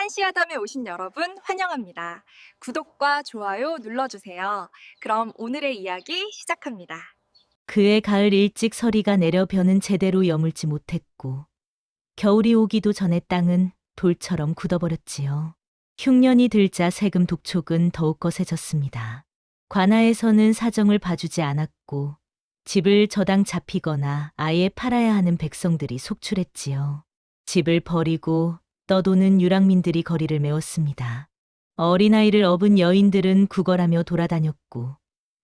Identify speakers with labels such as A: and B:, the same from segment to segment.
A: 한시아담에 오신 여러분 환영합니다. 구독과 좋아요 눌러주세요. 그럼 오늘의 이야기 시작합니다.
B: 그해 가을 일찍 서리가 내려 벼는 제대로 여물지 못했고 겨울이 오기도 전에 땅은 돌처럼 굳어버렸지요. 흉년이 들자 세금 독촉은 더욱 거세졌습니다. 관아에서는 사정을 봐주지 않았고 집을 저당 잡히거나 아예 팔아야 하는 백성들이 속출했지요. 집을 버리고 떠도는 유랑민들이 거리를 메웠습니다. 어린아이를 업은 여인들은 구걸하며 돌아다녔고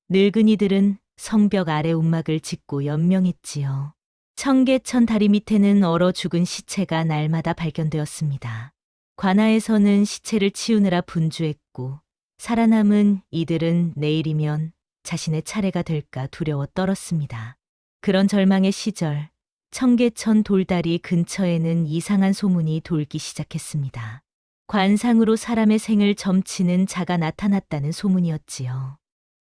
B: 늙은이들은 성벽 아래 움막을 짓고 연명했지요. 청계천 다리 밑에는 얼어 죽은 시체가 날마다 발견되었습니다. 관아에서는 시체를 치우느라 분주했고 살아남은 이들은 내일이면 자신의 차례가 될까 두려워 떨었습니다. 그런 절망의 시절, 청계천 돌다리 근처에는 이상한 소문이 돌기 시작했습니다. 관상으로 사람의 생을 점치는 자가 나타났다는 소문이었지요.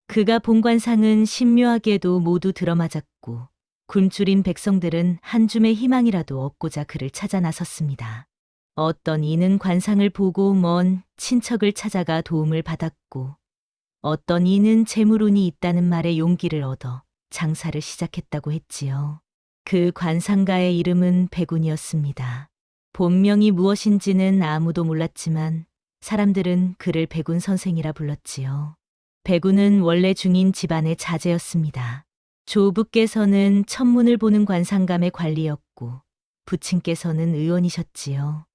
B: 그가 본 관상은 신묘하게도 모두 들어맞았고 굶주린 백성들은 한 줌의 희망이라도 얻고자 그를 찾아 나섰습니다. 어떤 이는 관상을 보고 먼 친척을 찾아가 도움을 받았고 어떤 이는 재물운이 있다는 말에 용기를 얻어 장사를 시작했다고 했지요. 그 관상가의 이름은 백운이었습니다. 본명이 무엇인지는 아무도 몰랐지만 사람들은 그를 백운 선생이라 불렀지요. 백운은 원래 중인 집안의 자제였습니다. 조부께서는 천문을 보는 관상감의 관리였고 부친께서는 의원이셨지요.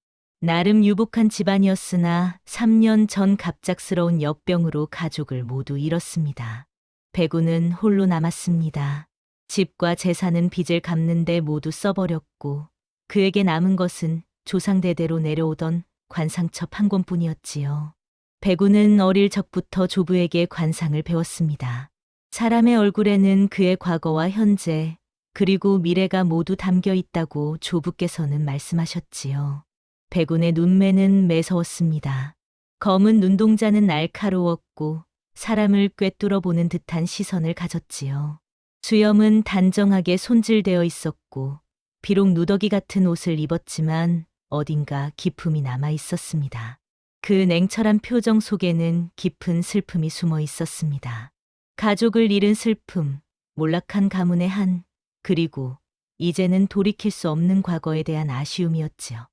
B: 나름 유복한 집안이었으나 3년 전 갑작스러운 역병으로 가족을 모두 잃었습니다. 백운은 홀로 남았습니다. 집과 재산은 빚을 갚는데 모두 써버렸고 그에게 남은 것은 조상대대로 내려오던 관상첩 한 권뿐이었지요. 백운은 어릴 적부터 조부에게 관상을 배웠습니다. 사람의 얼굴에는 그의 과거와 현재, 그리고 미래가 모두 담겨 있다고 조부께서는 말씀하셨지요. 백운의 눈매는 매서웠습니다. 검은 눈동자는 날카로웠고 사람을 꿰뚫어 보는 듯한 시선을 가졌지요. 수염은 단정하게 손질되어 있었고 비록 누더기 같은 옷을 입었지만 어딘가 기품이 남아 있었습니다. 그 냉철한 표정 속에는 깊은 슬픔이 숨어 있었습니다. 가족을 잃은 슬픔, 몰락한 가문의 한, 그리고 이제는 돌이킬 수 없는 과거에 대한 아쉬움이었지요.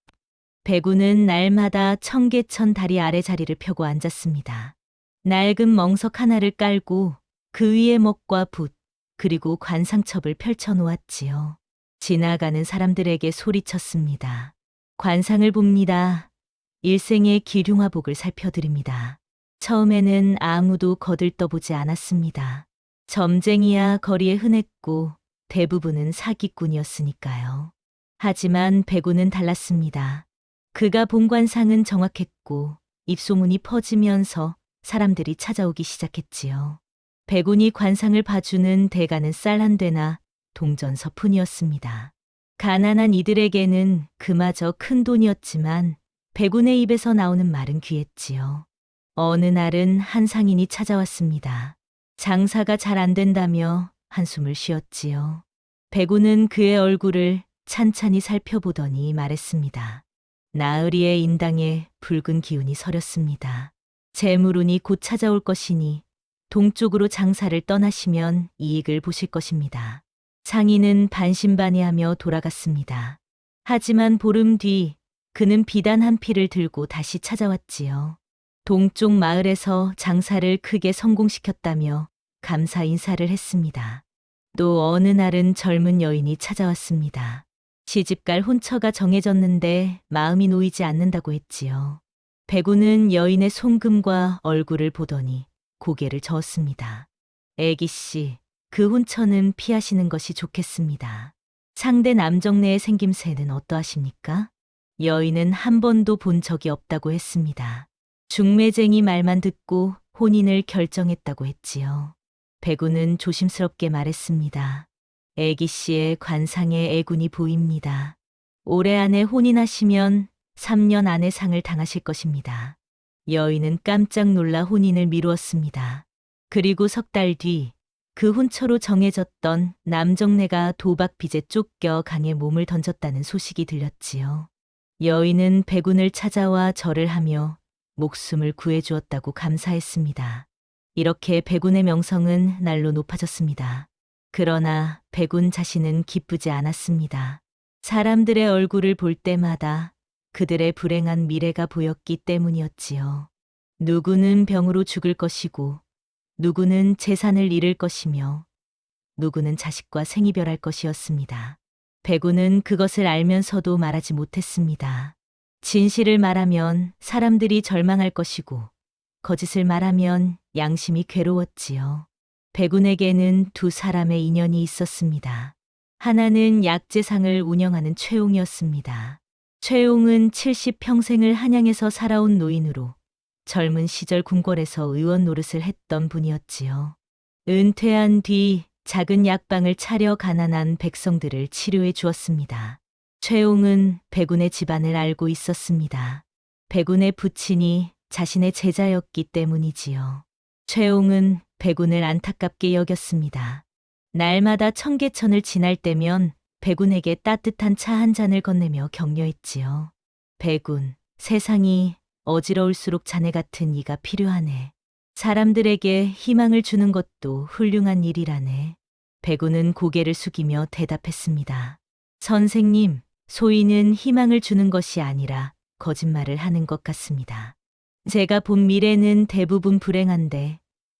B: 백운은 날마다 청계천 다리 아래 자리를 펴고 앉았습니다. 낡은 멍석 하나를 깔고 그 위에 먹과 붓, 그리고 관상첩을 펼쳐 놓았지요. 지나가는 사람들에게 소리쳤습니다. 관상을 봅니다. 일생의 기륭화복을 살펴드립니다. 처음에는 아무도 거들떠보지 않았습니다. 점쟁이야 거리에 흔했고 대부분은 사기꾼이었으니까요. 하지만 백운은 달랐습니다. 그가 본 관상은 정확했고 입소문이 퍼지면서 사람들이 찾아오기 시작했지요. 백운이 관상을 봐주는 대가는 쌀 한 되나 동전서푼이었습니다. 가난한 이들에게는 그마저 큰 돈이었지만 백운의 입에서 나오는 말은 귀했지요. 어느 날은 한 상인이 찾아왔습니다. 장사가 잘 안 된다며 한숨을 쉬었지요. 백운은 그의 얼굴을 찬찬히 살펴보더니 말했습니다. 나으리의 인당에 붉은 기운이 서렸습니다. 재물운이 곧 찾아올 것이니 동쪽으로 장사를 떠나시면 이익을 보실 것입니다. 상인은 반신반의하며 돌아갔습니다. 하지만 보름 뒤 그는 비단 한 피를 들고 다시 찾아왔지요. 동쪽 마을에서 장사를 크게 성공시켰다며 감사 인사를 했습니다. 또 어느 날은 젊은 여인이 찾아왔습니다. 시집갈 혼처가 정해졌는데 마음이 놓이지 않는다고 했지요. 백운은 여인의 송금과 얼굴을 보더니 고개를 저었습니다. 애기씨, 그 혼처는 피하시는 것이 좋겠습니다. 상대 남정네의 생김새는 어떠하십니까? 여인은 한 번도 본 적이 없다고 했습니다. 중매쟁이 말만 듣고 혼인을 결정했다고 했지요. 백운은 조심스럽게 말했습니다. 애기씨의 관상에 애군이 보입니다. 올해 안에 혼인하시면 3년 안에 상을 당하실 것입니다. 여인은 깜짝 놀라 혼인을 미루었습니다. 그리고 석 달 뒤 그 혼처로 정해졌던 남정네가 도박 빚에 쫓겨 강에 몸을 던졌다는 소식이 들렸지요. 여인은 백운을 찾아와 절을 하며 목숨을 구해주었다고 감사했습니다. 이렇게 백운의 명성은 날로 높아졌습니다. 그러나 백운 자신은 기쁘지 않았습니다. 사람들의 얼굴을 볼 때마다 그들의 불행한 미래가 보였기 때문이었지요. 누구는 병으로 죽을 것이고, 누구는 재산을 잃을 것이며, 누구는 자식과 생이별할 것이었습니다. 백운은 그것을 알면서도 말하지 못했습니다. 진실을 말하면 사람들이 절망할 것이고, 거짓을 말하면 양심이 괴로웠지요. 백운에게는 두 사람의 인연이 있었습니다. 하나는 약재상을 운영하는 최용이었습니다. 최용은 70평생을 한양에서 살아온 노인으로 젊은 시절 궁궐에서 의원 노릇을 했던 분이었지요. 은퇴한 뒤 작은 약방을 차려 가난한 백성들을 치료해 주었습니다. 최용은 백운의 집안을 알고 있었습니다. 백운의 부친이 자신의 제자였기 때문이지요. 최용은 백운을 안타깝게 여겼습니다. 날마다 청계천을 지날 때면 백운에게 따뜻한 차 한 잔을 건네며 격려했지요. 백운, 세상이 어지러울수록 자네 같은 이가 필요하네. 사람들에게 희망을 주는 것도 훌륭한 일이라네. 백운은 고개를 숙이며 대답했습니다. 선생님, 소인은 희망을 주는 것이 아니라 거짓말을 하는 것 같습니다. 제가 본 미래는 대부분 불행한데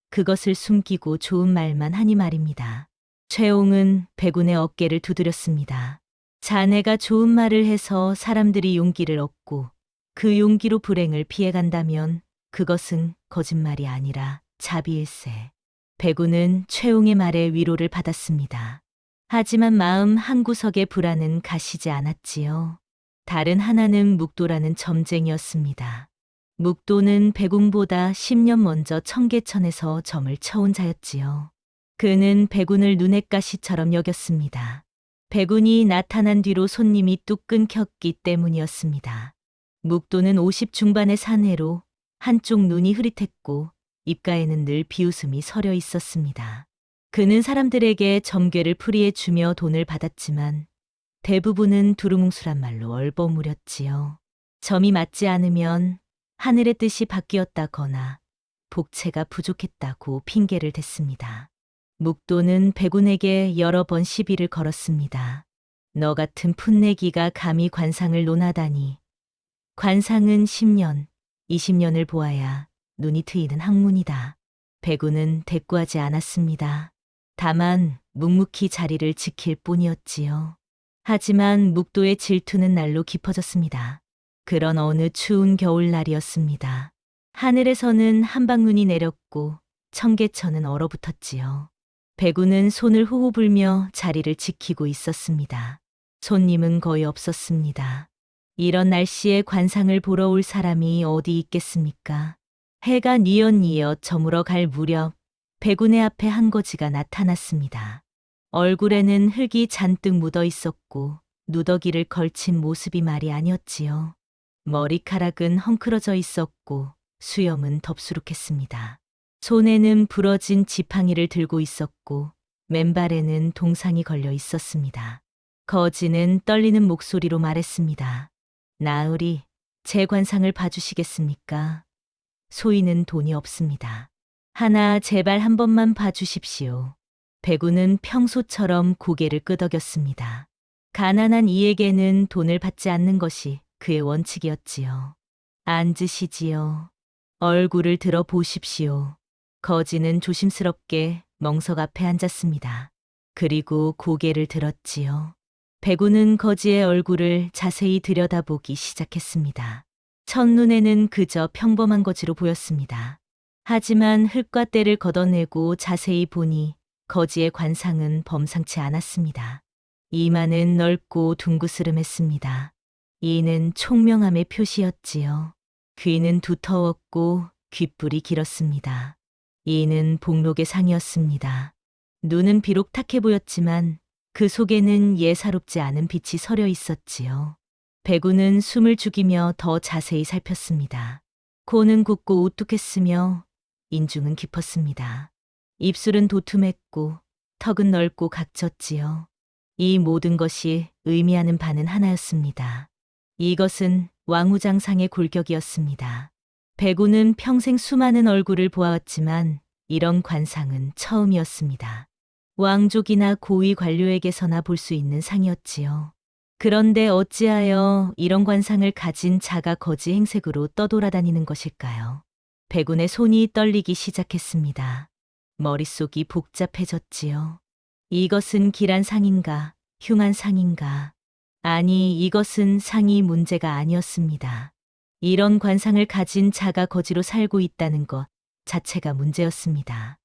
B: 그것을 숨기고 좋은 말만 하니 말입니다. 최용은 백운의 어깨를 두드렸습니다. 자네가 좋은 말을 해서 사람들이 용기를 얻고 그 용기로 불행을 피해간다면 그것은 거짓말이 아니라 자비일세. 백운은 최용의 말에 위로를 받았습니다. 하지만 마음 한구석의 불안은 가시지 않았지요. 다른 하나는 묵도라는 점쟁이였습니다. 묵도는 백운보다 10년 먼저 청계천에서 점을 쳐온 자였지요. 그는 백운을 눈엣 가시처럼 여겼습니다. 백운이 나타난 뒤로 손님이 뚝 끊겼기 때문이었습니다. 묵도는 50 중반의 사내로 한쪽 눈이 흐릿했고 입가에는 늘 비웃음이 서려 있었습니다. 그는 사람들에게 점괘를 풀이해 주며 돈을 받았지만 대부분은 두루뭉술한 말로 얼버무렸지요. 점이 맞지 않으면 하늘의 뜻이 바뀌었다거나 복채가 부족했다고 핑계를 댔습니다. 묵도는 백운에게 여러 번 시비를 걸었습니다. 너 같은 풋내기가 감히 관상을 논하다니. 관상은 10년, 20년을 보아야 눈이 트이는 학문이다. 백운은 대꾸하지 않았습니다. 다만 묵묵히 자리를 지킬 뿐이었지요. 하지만 묵도의 질투는 날로 깊어졌습니다. 그런 어느 추운 겨울날이었습니다. 하늘에서는 한방눈이 내렸고 청계천은 얼어붙었지요. 백운은 손을 호호 불며 자리를 지키고 있었습니다. 손님은 거의 없었습니다. 이런 날씨에 관상을 보러 올 사람이 어디 있겠습니까? 해가 뉘엿뉘엿 저물어 갈 무렵 백운의 앞에 한 거지가 나타났습니다. 얼굴에는 흙이 잔뜩 묻어 있었고 누더기를 걸친 모습이 말이 아니었지요. 머리카락은 헝클어져 있었고 수염은 덥수룩했습니다. 손에는 부러진 지팡이를 들고 있었고 맨발에는 동상이 걸려 있었습니다. 거지는 떨리는 목소리로 말했습니다. 나으리, 제 관상을 봐주시겠습니까? 소인은 돈이 없습니다. 하나 제발 한 번만 봐주십시오. 백운은 평소처럼 고개를 끄덕였습니다. 가난한 이에게는 돈을 받지 않는 것이 그의 원칙이었지요. 앉으시지요. 얼굴을 들어 보십시오. 거지는 조심스럽게 멍석 앞에 앉았습니다. 그리고 고개를 들었지요. 백운은 거지의 얼굴을 자세히 들여다보기 시작했습니다. 첫눈에는 그저 평범한 거지로 보였습니다. 하지만 흙과 때를 걷어내고 자세히 보니 거지의 관상은 범상치 않았습니다. 이마는 넓고 둥그스름했습니다. 이는 총명함의 표시였지요. 귀는 두터웠고 귓불이 길었습니다. 이는 복록의 상이었습니다. 눈은 비록 탁해 보였지만 그 속에는 예사롭지 않은 빛이 서려 있었지요. 백운은 숨을 죽이며 더 자세히 살폈습니다. 코는 굵고 오뚝했으며 인중은 깊었습니다. 입술은 도톰했고 턱은 넓고 각졌지요. 이 모든 것이 의미하는 바는 하나였습니다. 이것은 왕우장상의 골격이었습니다. 백운은 평생 수많은 얼굴을 보아왔지만 이런 관상은 처음이었습니다. 왕족이나 고위 관료에게서나 볼 수 있는 상이었지요. 그런데 어찌하여 이런 관상을 가진 자가 거지 행색으로 떠돌아다니는 것일까요? 백운의 손이 떨리기 시작했습니다. 머릿속이 복잡해졌지요. 이것은 길한 상인가, 흉한 상인가? 아니, 이것은 상이 문제가 아니었습니다. 이런 관상을 가진 자가 거지로 살고 있다는 것 자체가 문제였습니다.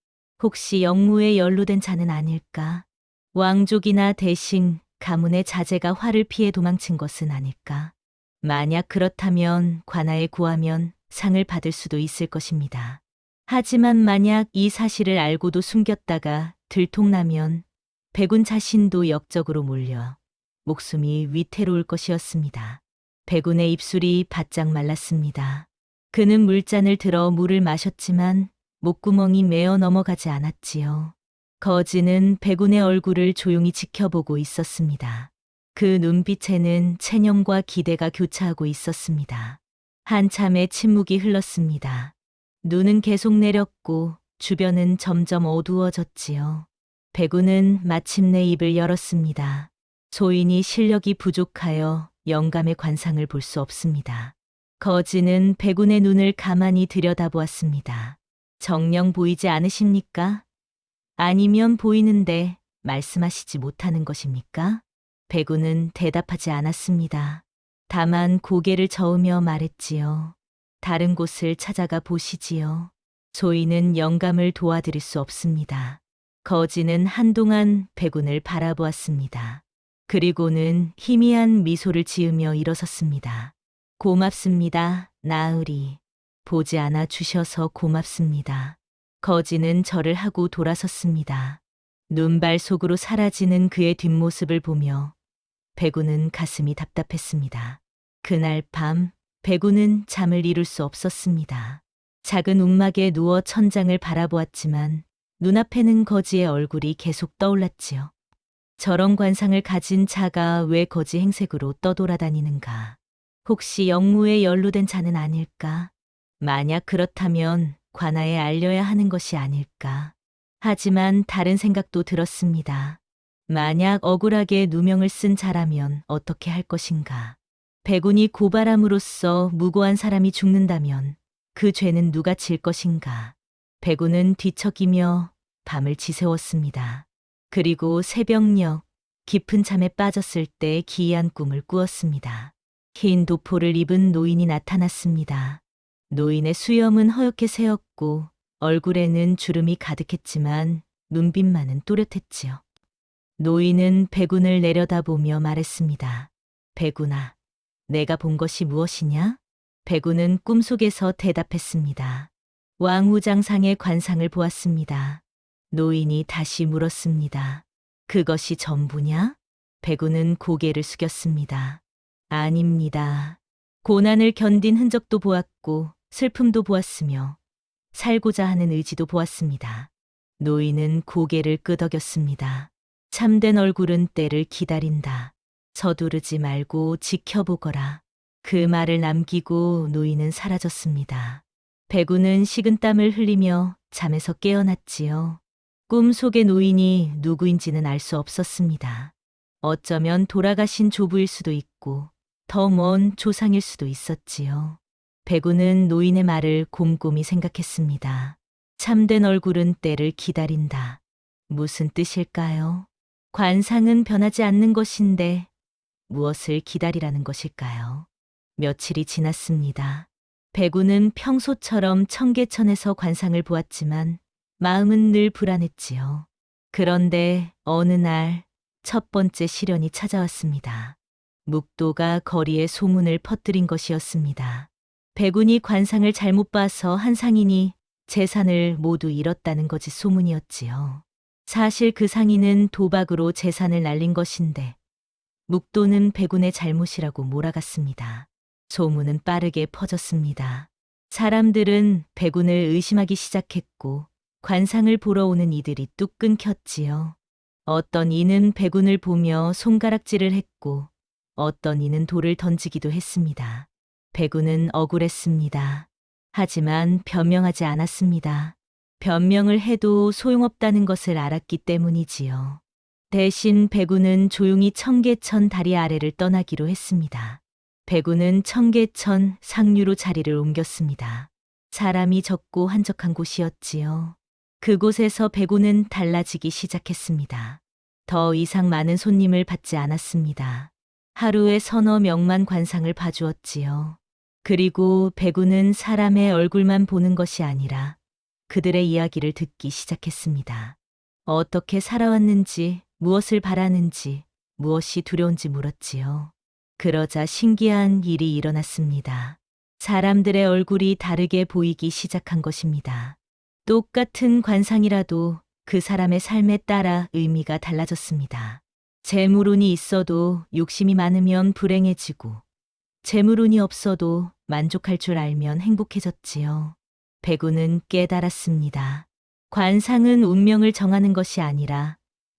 B: 혹시 영무에 연루된 자는 아닐까? 왕족이나 대신, 가문의 자제가 화를 피해 도망친 것은 아닐까? 만약 그렇다면 관아에 구하면 상을 받을 수도 있을 것입니다. 하지만 만약 이 사실을 알고도 숨겼다가 들통나면 백운 자신도 역적으로 몰려 목숨이 위태로울 것이었습니다. 백운의 입술이 바짝 말랐습니다. 그는 물잔을 들어 물을 마셨지만 목구멍이 메어 넘어가지 않았지요. 거지는 백운의 얼굴을 조용히 지켜보고 있었습니다. 그 눈빛에는 체념과 기대가 교차하고 있었습니다. 한참의 침묵이 흘렀습니다. 눈은 계속 내렸고 주변은 점점 어두워졌지요. 백운은 마침내 입을 열었습니다. 소인이 실력이 부족하여 영감의 관상을 볼 수 없습니다. 거지는 백운의 눈을 가만히 들여다보았습니다. 정녕 보이지 않으십니까? 아니면 보이는데 말씀하시지 못하는 것입니까? 백운은 대답하지 않았습니다. 다만 고개를 저으며 말했지요. 다른 곳을 찾아가 보시지요. 소인은 영감을 도와드릴 수 없습니다. 거지는 한동안 백운을 바라보았습니다. 그리고는 희미한 미소를 지으며 일어섰습니다. 고맙습니다, 나으리. 보지 않아 주셔서 고맙습니다. 거지는 절을 하고 돌아섰습니다. 눈발 속으로 사라지는 그의 뒷모습을 보며 백운은 가슴이 답답했습니다. 그날 밤 백운은 잠을 이룰 수 없었습니다. 작은 움막에 누워 천장을 바라보았지만 눈앞에는 거지의 얼굴이 계속 떠올랐지요. 저런 관상을 가진 자가 왜 거지 행색으로 떠돌아다니는가? 혹시 영무에 연루된 자는 아닐까? 만약 그렇다면 관아에 알려야 하는 것이 아닐까? 하지만 다른 생각도 들었습니다. 만약 억울하게 누명을 쓴 자라면 어떻게 할 것인가? 백운이 고발함으로써 무고한 사람이 죽는다면 그 죄는 누가 질 것인가? 백운은 뒤척이며 밤을 지새웠습니다. 그리고 새벽녘 깊은 잠에 빠졌을 때 기이한 꿈을 꾸었습니다. 흰 도포를 입은 노인이 나타났습니다. 노인의 수염은 허옇게 새었고 얼굴에는 주름이 가득했지만 눈빛만은 또렷했지요. 노인은 백운을 내려다보며 말했습니다. 백운아, 내가 본 것이 무엇이냐? 백운은 꿈속에서 대답했습니다. 왕우장상의 관상을 보았습니다. 노인이 다시 물었습니다. 그것이 전부냐? 백운은 고개를 숙였습니다. 아닙니다. 고난을 견딘 흔적도 보았고 슬픔도 보았으며 살고자 하는 의지도 보았습니다. 노인은 고개를 끄덕였습니다. 참된 얼굴은 때를 기다린다. 서두르지 말고 지켜보거라. 그 말을 남기고 노인은 사라졌습니다. 백운은 식은땀을 흘리며 잠에서 깨어났지요. 꿈속의 노인이 누구인지는 알 수 없었습니다. 어쩌면 돌아가신 조부일 수도 있고 더 먼 조상일 수도 있었지요. 백운은 노인의 말을 곰곰이 생각했습니다. 참된 얼굴은 때를 기다린다. 무슨 뜻일까요? 관상은 변하지 않는 것인데 무엇을 기다리라는 것일까요? 며칠이 지났습니다. 백운은 평소처럼 청계천에서 관상을 보았지만 마음은 늘 불안했지요. 그런데 어느 날 첫 번째 시련이 찾아왔습니다. 묵도가 거리에 소문을 퍼뜨린 것이었습니다. 백운이 관상을 잘못 봐서 한 상인이 재산을 모두 잃었다는 것이 소문이었지요. 사실 그 상인은 도박으로 재산을 날린 것인데 묵도는 백운의 잘못이라고 몰아갔습니다. 소문은 빠르게 퍼졌습니다. 사람들은 백운을 의심하기 시작했고 관상을 보러 오는 이들이 뚝 끊겼지요. 어떤 이는 백운을 보며 손가락질을 했고 어떤 이는 돌을 던지기도 했습니다. 백우는 억울했습니다. 하지만 변명하지 않았습니다. 변명을 해도 소용없다는 것을 알았기 때문이지요. 대신 백우는 조용히 청계천 다리 아래를 떠나기로 했습니다. 백우는 청계천 상류로 자리를 옮겼습니다. 사람이 적고 한적한 곳이었지요. 그곳에서 백우는 달라지기 시작했습니다. 더 이상 많은 손님을 받지 않았습니다. 하루에 서너 명만 관상을 봐주었지요. 그리고 백우는 사람의 얼굴만 보는 것이 아니라 그들의 이야기를 듣기 시작했습니다. 어떻게 살아왔는지, 무엇을 바라는지, 무엇이 두려운지 물었지요. 그러자 신기한 일이 일어났습니다. 사람들의 얼굴이 다르게 보이기 시작한 것입니다. 똑같은 관상이라도 그 사람의 삶에 따라 의미가 달라졌습니다. 재물운이 있어도 욕심이 많으면 불행해지고, 재물운이 없어도 만족할 줄 알면 행복해졌지요. 백우는 깨달았습니다. 관상은 운명을 정하는 것이 아니라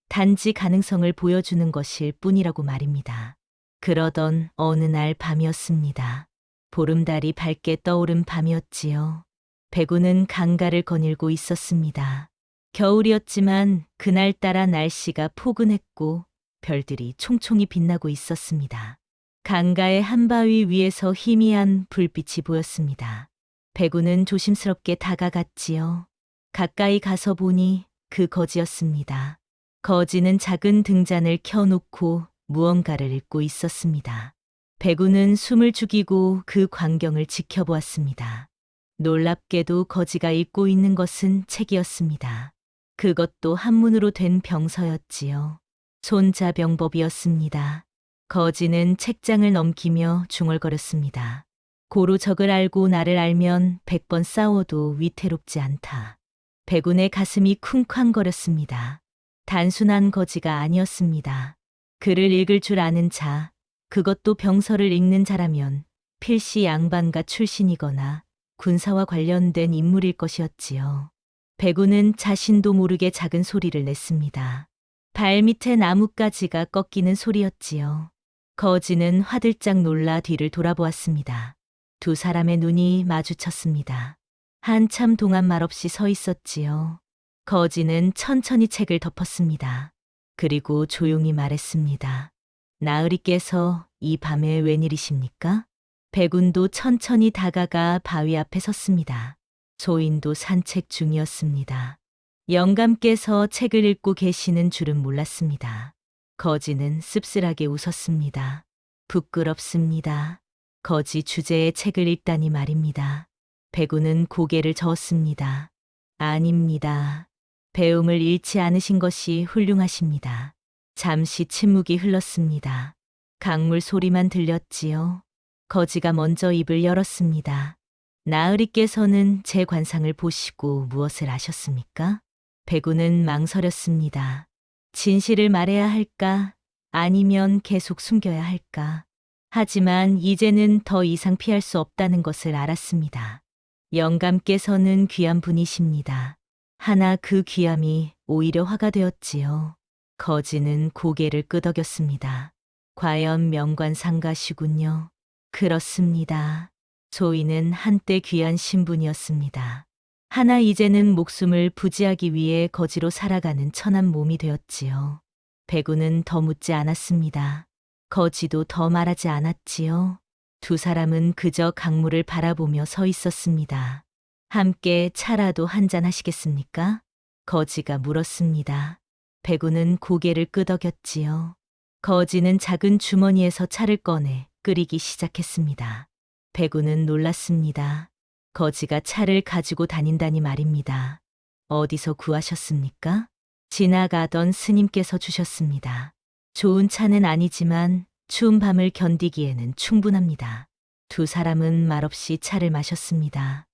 B: 단지 가능성을 보여주는 것일 뿐이라고 말입니다. 그러던 어느 날 밤이었습니다. 보름달이 밝게 떠오른 밤이었지요. 백우는 강가를 거닐고 있었습니다. 겨울이었지만 그날따라 날씨가 포근했고 별들이 총총히 빛나고 있었습니다. 강가의 한바위 위에서 희미한 불빛이 보였습니다. 백우는 조심스럽게 다가갔지요. 가까이 가서 보니 그 거지였습니다. 거지는 작은 등잔을 켜놓고 무언가를 읽고 있었습니다. 백우는 숨을 죽이고 그 광경을 지켜보았습니다. 놀랍게도 거지가 읽고 있는 것은 책이었습니다. 그것도 한문으로 된 병서였지요. 손자병법이었습니다. 거지는 책장을 넘기며 중얼거렸습니다. 고루 적을 알고 나를 알면 100번 싸워도 위태롭지 않다. 백운의 가슴이 쿵쾅거렸습니다. 단순한 거지가 아니었습니다. 글을 읽을 줄 아는 자, 그것도 병서를 읽는 자라면 필시 양반가 출신이거나 군사와 관련된 인물일 것이었지요. 백운은 자신도 모르게 작은 소리를 냈습니다. 발밑에 나뭇가지가 꺾이는 소리였지요. 거지는 화들짝 놀라 뒤를 돌아보았습니다. 두 사람의 눈이 마주쳤습니다. 한참 동안 말없이 서 있었지요. 거지는 천천히 책을 덮었습니다. 그리고 조용히 말했습니다. 나으리께서 이 밤에 웬일이십니까? 백운도 천천히 다가가 바위 앞에 섰습니다. 소인도 산책 중이었습니다. 영감께서 책을 읽고 계시는 줄은 몰랐습니다. 거지는 씁쓸하게 웃었습니다. 부끄럽습니다. 거지 주제의 책을 읽다니 말입니다. 백운은 고개를 저었습니다. 아닙니다. 배움을 잃지 않으신 것이 훌륭하십니다. 잠시 침묵이 흘렀습니다. 강물 소리만 들렸지요. 거지가 먼저 입을 열었습니다. 나으리께서는 제 관상을 보시고 무엇을 아셨습니까? 백운은 망설였습니다. 진실을 말해야 할까? 아니면 계속 숨겨야 할까? 하지만 이제는 더 이상 피할 수 없다는 것을 알았습니다. 영감께서는 귀한 분이십니다. 하나 그 귀함이 오히려 화가 되었지요. 거지는 고개를 끄덕였습니다. 과연 명관상가시군요. 그렇습니다. 소인은 한때 귀한 신분이었습니다. 하나 이제는 목숨을 부지하기 위해 거지로 살아가는 천한 몸이 되었지요. 백우는 더 묻지 않았습니다. 거지도 더 말하지 않았지요. 두 사람은 그저 강물을 바라보며 서 있었습니다. 함께 차라도 한잔 하시겠습니까? 거지가 물었습니다. 백우는 고개를 끄덕였지요. 거지는 작은 주머니에서 차를 꺼내 끓이기 시작했습니다. 백우는 놀랐습니다. 거지가 차를 가지고 다닌다니 말입니다. 어디서 구하셨습니까? 지나가던 스님께서 주셨습니다. 좋은 차는 아니지만 추운 밤을 견디기에는 충분합니다. 두 사람은 말없이 차를 마셨습니다.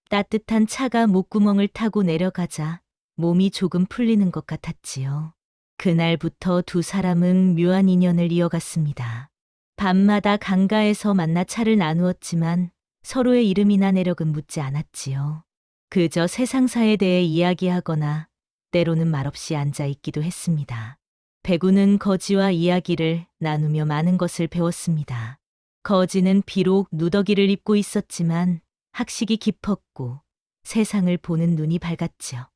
B: 따뜻한 차가 목구멍을 타고 내려가자 몸이 조금 풀리는 것 같았지요. 그날부터 두 사람은 묘한 인연을 이어갔습니다. 밤마다 강가에서 만나 차를 나누었지만 서로의 이름이나 내력은 묻지 않았지요. 그저 세상사에 대해 이야기하거나 때로는 말없이 앉아 있기도 했습니다. 백우는 거지와 이야기를 나누며 많은 것을 배웠습니다. 거지는 비록 누더기를 입고 있었지만 학식이 깊었고 세상을 보는 눈이 밝았지요.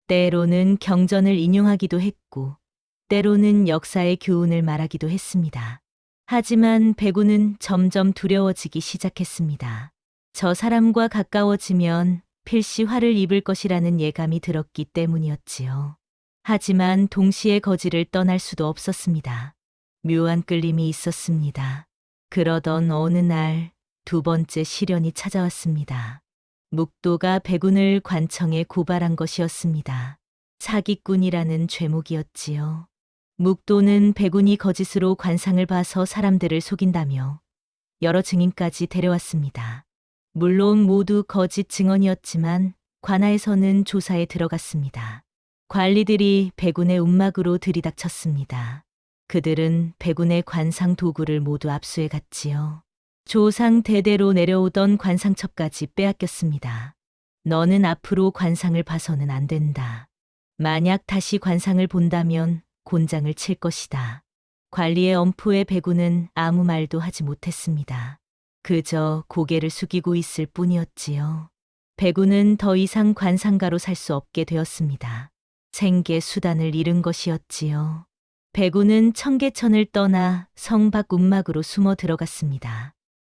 B: 때로는 경전을 인용하기도 했고 때로는 역사의 교훈을 말하기도 했습니다. 하지만 백우는 점점 두려워지기 시작했습니다. 저 사람과 가까워지면 필시 화를 입을 것이라는 예감이 들었기 때문이었지요. 하지만 동시에 거지를 떠날 수도 없었습니다. 묘한 끌림이 있었습니다. 그러던 어느 날 두 번째 시련이 찾아왔습니다. 묵도가 백운을 관청에 고발한 것이었습니다. 사기꾼이라는 죄목이었지요. 묵도는 백운이 거짓으로 관상을 봐서 사람들을 속인다며 여러 증인까지 데려왔습니다. 물론 모두 거짓 증언이었지만 관아에서는 조사에 들어갔습니다. 관리들이 백운의 움막으로 들이닥쳤습니다. 그들은 백운의 관상 도구를 모두 압수해 갔지요. 조상 대대로 내려오던 관상첩까지 빼앗겼습니다. 너는 앞으로 관상을 봐서는 안 된다. 만약 다시 관상을 본다면 곤장을 칠 것이다. 관리의 엄포에 백운은 아무 말도 하지 못했습니다. 그저 고개를 숙이고 있을 뿐이었지요. 백운은 더 이상 관상가로 살 수 없게 되었습니다. 생계 수단을 잃은 것이었지요. 백운은 청계천을 떠나 성 밖 움막으로 숨어 들어갔습니다.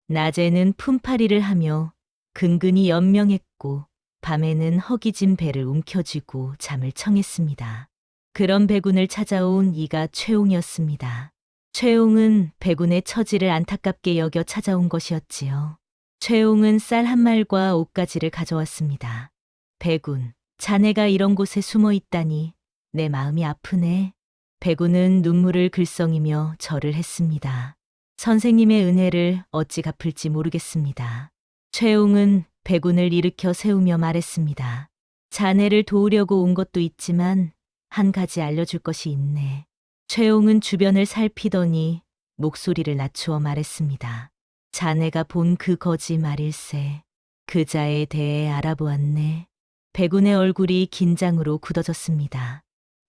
B: 낮에는 품팔이를 하며 근근히 연명했고 밤에는 허기진 배를 움켜쥐고 잠을 청했습니다. 그런 백운을 찾아온 이가 최홍이었습니다. 최홍은 백운의 처지를 안타깝게 여겨 찾아온 것이었지요. 최홍은 쌀 한 말과 옷가지를 가져왔습니다. 백운, 자네가 이런 곳에 숨어 있다니 내 마음이 아프네. 백운은 눈물을 글썽이며 절을 했습니다. 선생님의 은혜를 어찌 갚을지 모르겠습니다. 최홍은 백운을 일으켜 세우며 말했습니다. 자네를 도우려고 온 것도 있지만 한 가지 알려줄 것이 있네. 최홍은 주변을 살피더니 목소리를 낮추어 말했습니다. 자네가 본 그 거지 말일세. 그 자에 대해 알아보았네. 백운의 얼굴이 긴장으로 굳어졌습니다.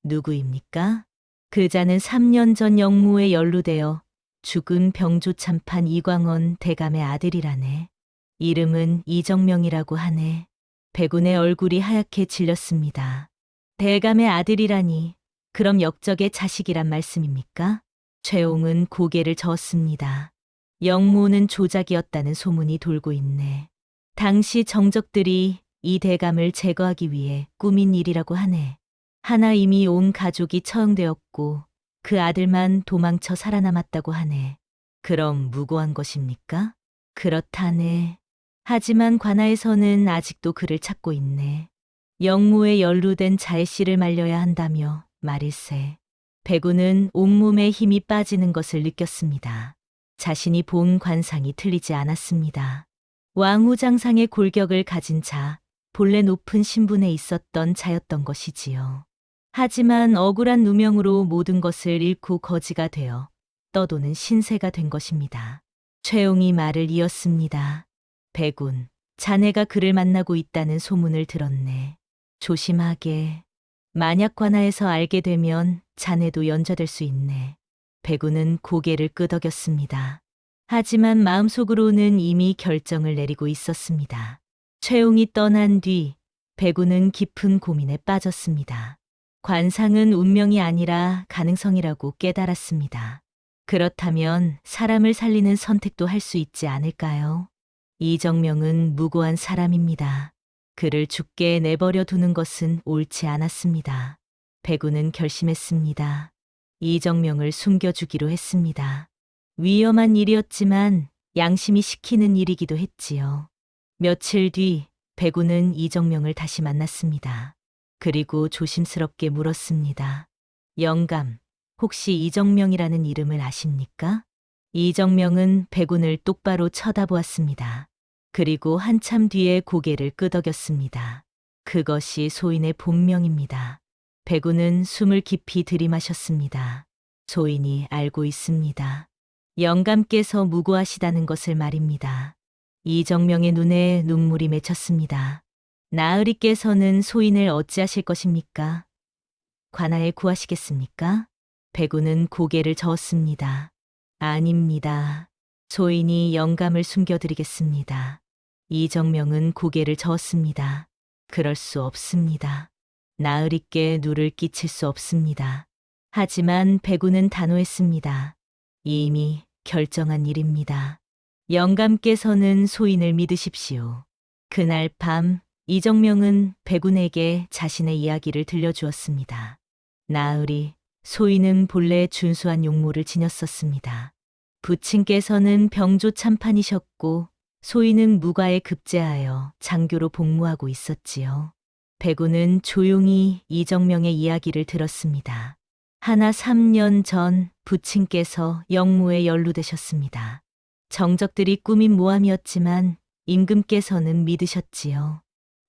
B: 누구입니까? 그 자는 3년 전 영무에 연루되어 죽은 병조참판 이광원 대감의 아들이라네. 이름은 이정명이라고 하네. 백운의 얼굴이 하얗게 질렸습니다. 대감의 아들이라니 그럼 역적의 자식이란 말씀입니까? 최홍은 고개를 저었습니다. 영모는 조작이었다는 소문이 돌고 있네. 당시 정적들이 이 대감을 제거하기 위해 꾸민 일이라고 하네. 하나 이미 온 가족이 처형되었고 그 아들만 도망쳐 살아남았다고 하네. 그럼 무고한 것입니까? 그렇다네. 하지만 관아에서는 아직도 그를 찾고 있네. 영모에 연루된 자의 씨를 말려야 한다며 말일세. 백운은 온몸에 힘이 빠지는 것을 느꼈습니다. 자신이 본 관상이 틀리지 않았습니다. 왕후장상의 골격을 가진 자, 본래 높은 신분에 있었던 자였던 것이지요. 하지만 억울한 누명으로 모든 것을 잃고 거지가 되어 떠도는 신세가 된 것입니다. 최홍이 말을 이었습니다. 백운, 자네가 그를 만나고 있다는 소문을 들었네. 조심하게. 만약 관아에서 알게 되면 자네도 연좌될 수 있네. 백운은 고개를 끄덕였습니다. 하지만 마음속으로는 이미 결정을 내리고 있었습니다. 최홍이 떠난 뒤 백운은 깊은 고민에 빠졌습니다. 관상은 운명이 아니라 가능성이라고 깨달았습니다. 그렇다면 사람을 살리는 선택도 할 수 있지 않을까요? 이정명은 무고한 사람입니다. 그를 죽게 내버려 두는 것은 옳지 않았습니다. 백운은 결심했습니다. 이정명을 숨겨주기로 했습니다. 위험한 일이었지만 양심이 시키는 일이기도 했지요. 며칠 뒤 백운은 이정명을 다시 만났습니다. 그리고 조심스럽게 물었습니다. 영감, 혹시 이정명이라는 이름을 아십니까? 이정명은 백운을 똑바로 쳐다보았습니다. 그리고 한참 뒤에 고개를 끄덕였습니다. 그것이 소인의 본명입니다. 백운은 숨을 깊이 들이마셨습니다. 소인이 알고 있습니다. 영감께서 무고하시다는 것을 말입니다. 이정명의 눈에 눈물이 맺혔습니다. 나으리께서는 소인을 어찌하실 것입니까? 관아에 구하시겠습니까? 백우는 고개를 저었습니다. 아닙니다. 소인이 영감을 숨겨드리겠습니다. 이정명은 고개를 저었습니다. 그럴 수 없습니다. 나으리께 누를 끼칠 수 없습니다. 하지만 백우는 단호했습니다. 이미 결정한 일입니다. 영감께서는 소인을 믿으십시오. 그날 밤 이정명은 백운에게 자신의 이야기를 들려주었습니다. 나으리, 소인은 본래 준수한 용모를 지녔었습니다. 부친께서는 병조 참판이셨고 소인은 무과에 급제하여 장교로 복무하고 있었지요. 백운은 조용히 이정명의 이야기를 들었습니다. 하나 3년 전 부친께서 영무에 연루되셨습니다. 정적들이 꾸민 모함이었지만 임금께서는 믿으셨지요.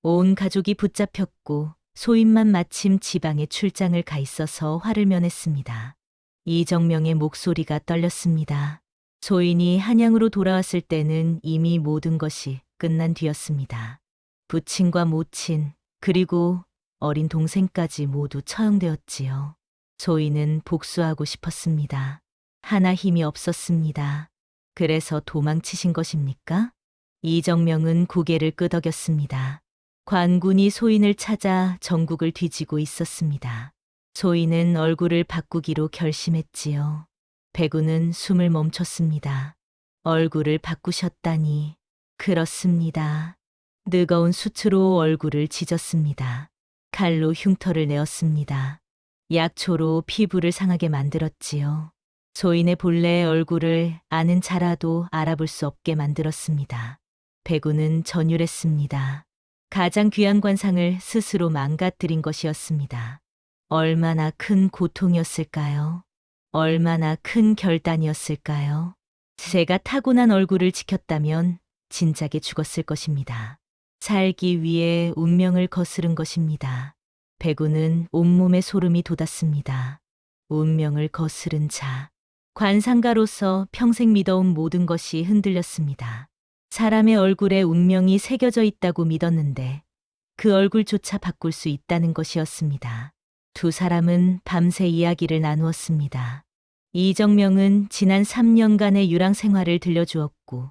B: 온 가족이 붙잡혔고 소인만 마침 지방에 출장을 가 있어서 화를 면했습니다. 이정명의 목소리가 떨렸습니다. 소인이 한양으로 돌아왔을 때는 이미 모든 것이 끝난 뒤였습니다. 부친과 모친 그리고 어린 동생까지 모두 처형되었지요. 소인은 복수하고 싶었습니다. 하나 힘이 없었습니다. 그래서 도망치신 것입니까? 이정명은 고개를 끄덕였습니다. 관군이 소인을 찾아 전국을 뒤지고 있었습니다. 소인은 얼굴을 바꾸기로 결심했지요. 백우는 숨을 멈췄습니다. 얼굴을 바꾸셨다니. 그렇습니다. 뜨거운 수트로 얼굴을 찢었습니다. 칼로 흉터를 내었습니다. 약초로 피부를 상하게 만들었지요. 소인의 본래 얼굴을 아는 자라도 알아볼 수 없게 만들었습니다. 백우는 전율했습니다. 가장 귀한 관상을 스스로 망가뜨린 것이었습니다. 얼마나 큰 고통이었을까요? 얼마나 큰 결단이었을까요? 제가 타고난 얼굴을 지켰다면 진작에 죽었을 것입니다. 살기 위해 운명을 거스른 것입니다. 백우는 온몸에 소름이 돋았습니다. 운명을 거스른 자. 관상가로서 평생 믿어온 모든 것이 흔들렸습니다. 사람의 얼굴에 운명이 새겨져 있다고 믿었는데 그 얼굴조차 바꿀 수 있다는 것이었습니다. 두 사람은 밤새 이야기를 나누었습니다. 이정명은 지난 3년간의 유랑 생활을 들려주었고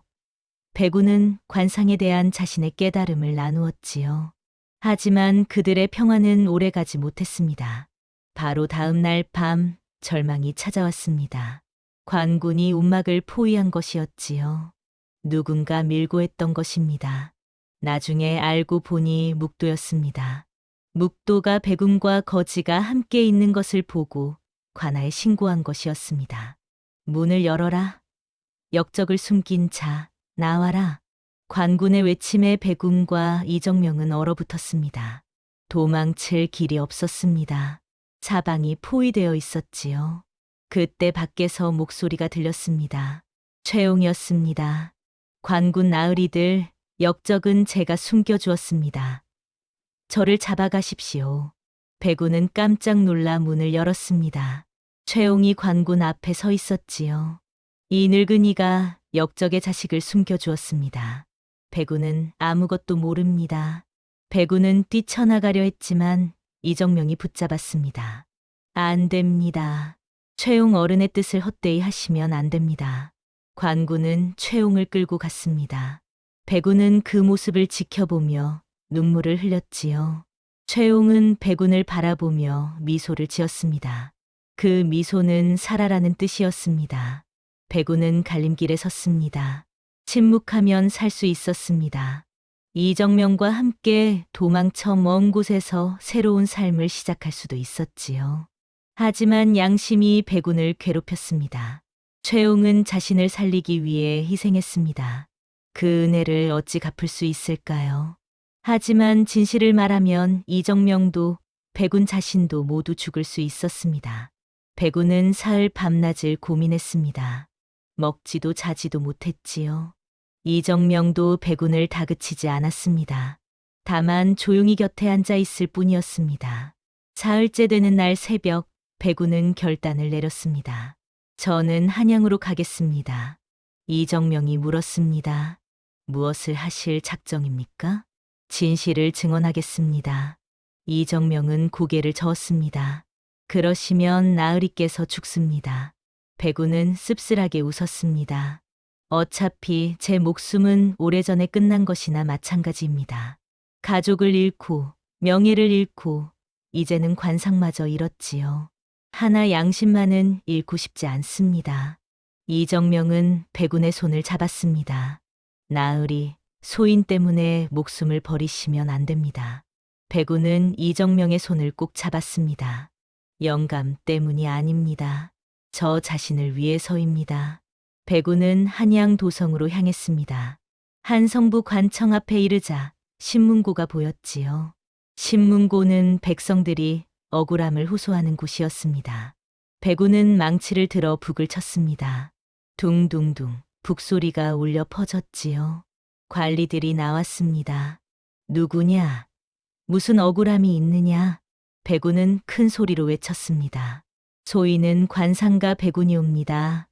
B: 백우는 관상에 대한 자신의 깨달음을 나누었지요. 하지만 그들의 평화는 오래가지 못했습니다. 바로 다음 날 밤 절망이 찾아왔습니다. 관군이 움막을 포위한 것이었지요. 누군가 밀고 했던 것입니다. 나중에 알고 보니 묵도였습니다. 묵도가 백운과 거지가 함께 있는 것을 보고 관아에 신고한 것이었습니다. 문을 열어라. 역적을 숨긴 자, 나와라. 관군의 외침에 백운과 이정명은 얼어붙었습니다. 도망칠 길이 없었습니다. 사방이 포위되어 있었지요. 그때 밖에서 목소리가 들렸습니다. 최용이었습니다. 관군 나으리들, 역적은 제가 숨겨주었습니다. 저를 잡아가십시오. 백우는 깜짝 놀라 문을 열었습니다. 최용이 관군 앞에 서 있었지요. 이 늙은이가 역적의 자식을 숨겨주었습니다. 백우는 아무것도 모릅니다. 백우는 뛰쳐나가려 했지만 이정명이 붙잡았습니다. 안 됩니다. 최용 어른의 뜻을 헛되이 하시면 안 됩니다. 관군은 최용을 끌고 갔습니다. 백우는 그 모습을 지켜보며 눈물을 흘렸지요. 최용은 백운을 바라보며 미소를 지었습니다. 그 미소는 살아라는 뜻이었습니다. 백운은 갈림길에 섰습니다. 침묵하면 살 수 있었습니다. 이정명과 함께 도망쳐 먼 곳에서 새로운 삶을 시작할 수도 있었지요. 하지만 양심이 백운을 괴롭혔습니다. 최용은 자신을 살리기 위해 희생했습니다. 그 은혜를 어찌 갚을 수 있을까요? 하지만 진실을 말하면 이정명도 백운 자신도 모두 죽을 수 있었습니다. 백운은 사흘 밤낮을 고민했습니다. 먹지도 자지도 못했지요. 이정명도 백운을 다그치지 않았습니다. 다만 조용히 곁에 앉아 있을 뿐이었습니다. 사흘째 되는 날 새벽, 백운은 결단을 내렸습니다. 저는 한양으로 가겠습니다. 이정명이 물었습니다. 무엇을 하실 작정입니까? 진실을 증언하겠습니다. 이정명은 고개를 저었습니다. 그러시면 나으리께서 죽습니다. 백우는 씁쓸하게 웃었습니다. 어차피 제 목숨은 오래전에 끝난 것이나 마찬가지입니다. 가족을 잃고 명예를 잃고 이제는 관상마저 잃었지요. 하나 양심만은 잃고 싶지 않습니다. 이정명은 백운의 손을 잡았습니다. 나으리, 소인 때문에 목숨을 버리시면 안 됩니다. 백운은 이정명의 손을 꼭 잡았습니다. 영감 때문이 아닙니다. 저 자신을 위해서입니다. 백운은 한양 도성으로 향했습니다. 한성부 관청 앞에 이르자 신문고가 보였지요. 신문고는 백성들이 억울함을 호소하는 곳이었습니다. 백운은 망치를 들어 북을 쳤습니다. 둥둥둥 북소리가 울려 퍼졌지요. 관리들이 나왔습니다. 누구냐? 무슨 억울함이 있느냐? 백운은 큰 소리로 외쳤습니다. 소인은 관상가 백운이옵니다.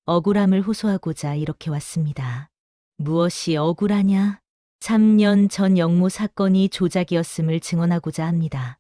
B: 억울함을 호소하고자 이렇게 왔습니다. 무엇이 억울하냐? 3년 전 영모 사건이 조작이었음을 증언하고자 합니다.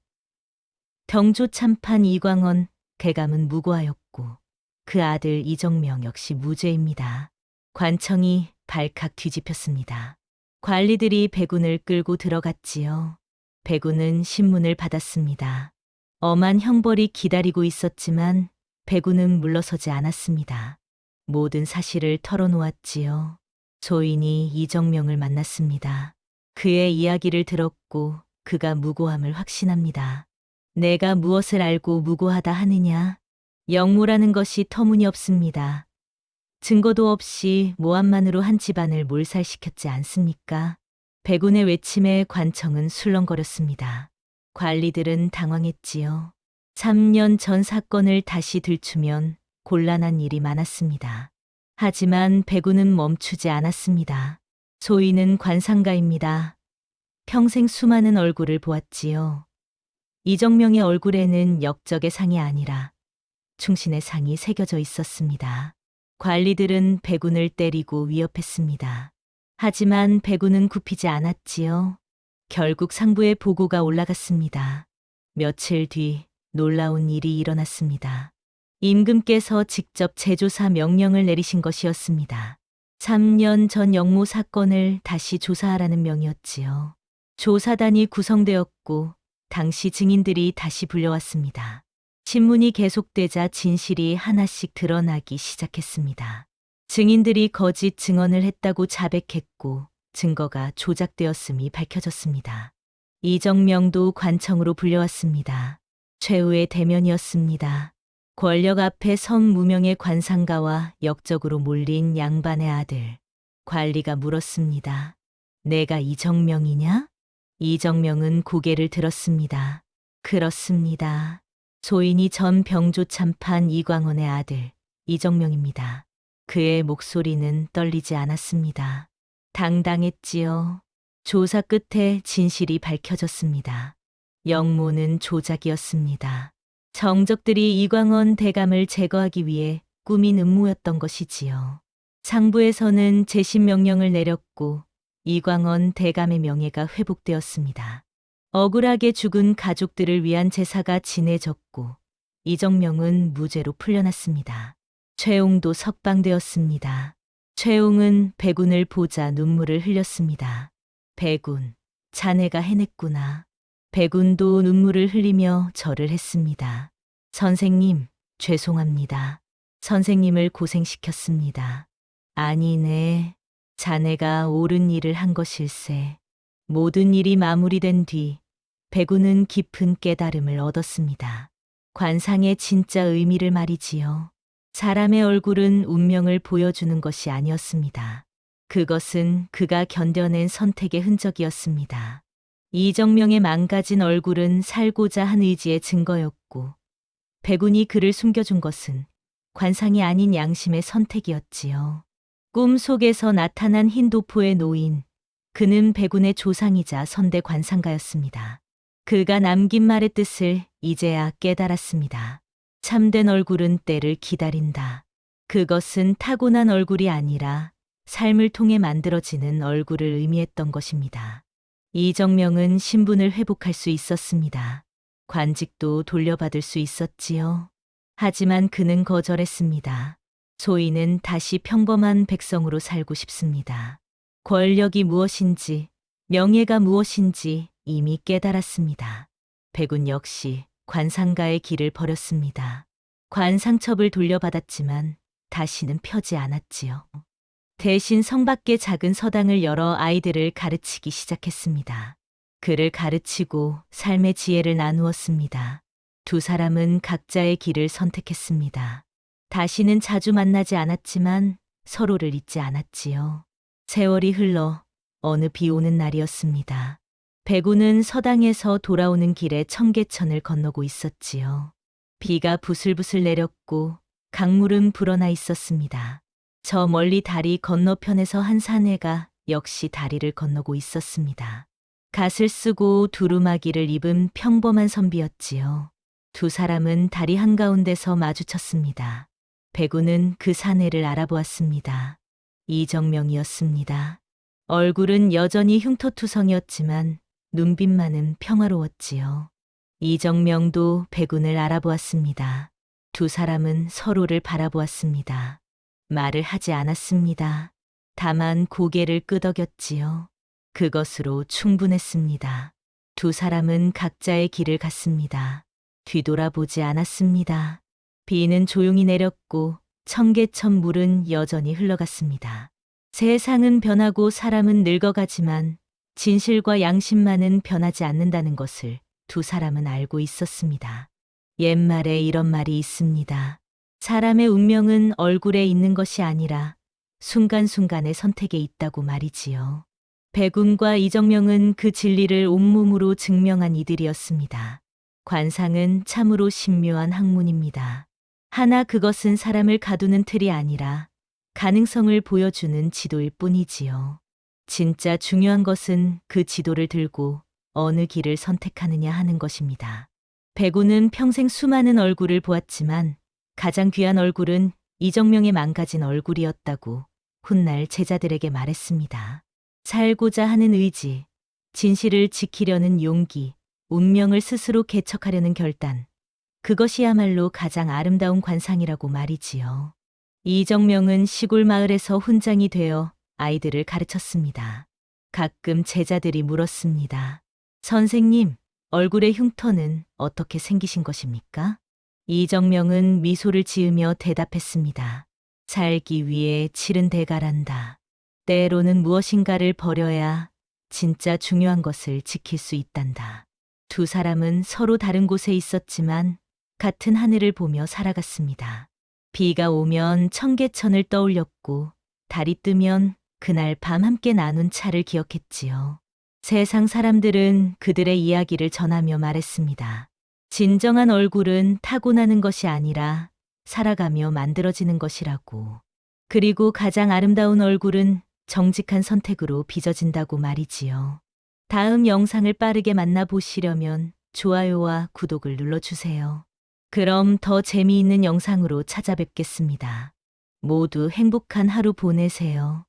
B: 병조 참판 이광원 대감은 무고하였고 그 아들 이정명 역시 무죄입니다. 관청이 발칵 뒤집혔습니다. 관리들이 백운을 끌고 들어갔지요. 백운은 신문을 받았습니다. 엄한 형벌이 기다리고 있었지만 백운은 물러서지 않았습니다. 모든 사실을 털어놓았지요. 소인이 이정명을 만났습니다. 그의 이야기를 들었고 그가 무고함을 확신합니다. 내가 무엇을 알고 무고하다 하느냐? 영모라는 것이 터무니없습니다. 증거도 없이 모함만으로 한 집안을 몰살시켰지 않습니까? 백운의 외침에 관청은 술렁거렸습니다. 관리들은 당황했지요. 3년 전 사건을 다시 들추면 곤란한 일이 많았습니다. 하지만 백운은 멈추지 않았습니다. 소인은 관상가입니다. 평생 수많은 얼굴을 보았지요. 이정명의 얼굴에는 역적의 상이 아니라 충신의 상이 새겨져 있었습니다. 관리들은 백운을 때리고 위협했습니다. 하지만 백운은 굽히지 않았지요. 결국 상부의 보고가 올라갔습니다. 며칠 뒤 놀라운 일이 일어났습니다. 임금께서 직접 재조사 명령을 내리신 것이었습니다. 3년 전 영모 사건을 다시 조사하라는 명이었지요. 조사단이 구성되었고 당시 증인들이 다시 불려왔습니다. 신문이 계속되자 진실이 하나씩 드러나기 시작했습니다. 증인들이 거짓 증언을 했다고 자백했고 증거가 조작되었음이 밝혀졌습니다. 이정명도 관청으로 불려왔습니다. 최후의 대면이었습니다. 권력 앞에 선 무명의 관상가와 역적으로 몰린 양반의 아들. 관리가 물었습니다. 내가 이정명이냐? 이정명은 고개를 들었습니다. 그렇습니다. 소인이 전 병조 참판 이광원의 아들 이정명입니다. 그의 목소리는 떨리지 않았습니다. 당당했지요. 조사 끝에 진실이 밝혀졌습니다. 영모는 조작이었습니다. 정적들이 이광원 대감을 제거하기 위해 꾸민 음모였던 것이지요. 상부에서는 재심 명령을 내렸고 이광원 대감의 명예가 회복되었습니다. 억울하게 죽은 가족들을 위한 제사가 진해졌고 이정명은 무죄로 풀려났습니다. 최홍도 석방되었습니다. 최홍은 백운을 보자 눈물을 흘렸습니다. 백운, 자네가 해냈구나. 백운도 눈물을 흘리며 절을 했습니다. 선생님, 죄송합니다. 선생님을 고생시켰습니다. 아니네. 자네가 옳은 일을 한 것일세. 모든 일이 마무리된 뒤 백운은 깊은 깨달음을 얻었습니다. 관상의 진짜 의미를 말이지요. 사람의 얼굴은 운명을 보여주는 것이 아니었습니다. 그것은 그가 견뎌낸 선택의 흔적이었습니다. 이정명의 망가진 얼굴은 살고자 한 의지의 증거였고 백운이 그를 숨겨준 것은 관상이 아닌 양심의 선택이었지요. 꿈 속에서 나타난 흰 도포의 노인, 그는 백운의 조상이자 선대 관상가였습니다. 그가 남긴 말의 뜻을 이제야 깨달았습니다. 참된 얼굴은 때를 기다린다. 그것은 타고난 얼굴이 아니라 삶을 통해 만들어지는 얼굴을 의미했던 것입니다. 이정명은 신분을 회복할 수 있었습니다. 관직도 돌려받을 수 있었지요. 하지만 그는 거절했습니다. 소인은 다시 평범한 백성으로 살고 싶습니다. 권력이 무엇인지, 명예가 무엇인지 이미 깨달았습니다. 백운 역시 관상가의 길을 버렸습니다. 관상첩을 돌려받았지만 다시는 펴지 않았지요. 대신 성 밖에 작은 서당을 열어 아이들을 가르치기 시작했습니다. 그를 가르치고 삶의 지혜를 나누었습니다. 두 사람은 각자의 길을 선택했습니다. 다시는 자주 만나지 않았지만 서로를 잊지 않았지요. 세월이 흘러 어느 비 오는 날이었습니다. 백운은 서당에서 돌아오는 길에 청계천을 건너고 있었지요. 비가 부슬부슬 내렸고 강물은 불어나 있었습니다. 저 멀리 다리 건너편에서 한 사내가 역시 다리를 건너고 있었습니다. 갓을 쓰고 두루마기를 입은 평범한 선비였지요. 두 사람은 다리 한가운데서 마주쳤습니다. 백운은 그 사내를 알아보았습니다. 이정명이었습니다. 얼굴은 여전히 흉터투성이었지만 눈빛만은 평화로웠지요. 이정명도 백운을 알아보았습니다. 두 사람은 서로를 바라보았습니다. 말을 하지 않았습니다. 다만 고개를 끄덕였지요. 그것으로 충분했습니다. 두 사람은 각자의 길을 갔습니다. 뒤돌아보지 않았습니다. 비는 조용히 내렸고 청계천 물은 여전히 흘러갔습니다. 세상은 변하고 사람은 늙어가지만 진실과 양심만은 변하지 않는다는 것을 두 사람은 알고 있었습니다. 옛말에 이런 말이 있습니다. 사람의 운명은 얼굴에 있는 것이 아니라 순간순간의 선택에 있다고 말이지요. 백운과 이정명은 그 진리를 온몸으로 증명한 이들이었습니다. 관상은 참으로 신묘한 학문입니다. 하나 그것은 사람을 가두는 틀이 아니라 가능성을 보여주는 지도일 뿐이지요. 진짜 중요한 것은 그 지도를 들고 어느 길을 선택하느냐 하는 것입니다. 백운은 평생 수많은 얼굴을 보았지만 가장 귀한 얼굴은 이정명의 망가진 얼굴이었다고 훗날 제자들에게 말했습니다. 살고자 하는 의지, 진실을 지키려는 용기, 운명을 스스로 개척하려는 결단, 그것이야말로 가장 아름다운 관상이라고 말이지요. 이정명은 시골 마을에서 훈장이 되어 아이들을 가르쳤습니다. 가끔 제자들이 물었습니다. 선생님, 얼굴의 흉터는 어떻게 생기신 것입니까? 이정명은 미소를 지으며 대답했습니다. 살기 위해 치른 대가란다. 때로는 무엇인가를 버려야 진짜 중요한 것을 지킬 수 있단다. 두 사람은 서로 다른 곳에 있었지만 같은 하늘을 보며 살아갔습니다. 비가 오면 청계천을 떠올렸고 달이 뜨면 그날 밤 함께 나눈 차를 기억했지요. 세상 사람들은 그들의 이야기를 전하며 말했습니다. 진정한 얼굴은 타고나는 것이 아니라 살아가며 만들어지는 것이라고. 그리고 가장 아름다운 얼굴은 정직한 선택으로 빚어진다고 말이지요. 다음 영상을 빠르게 만나보시려면 좋아요와 구독을 눌러주세요. 그럼 더 재미있는 영상으로 찾아뵙겠습니다. 모두 행복한 하루 보내세요.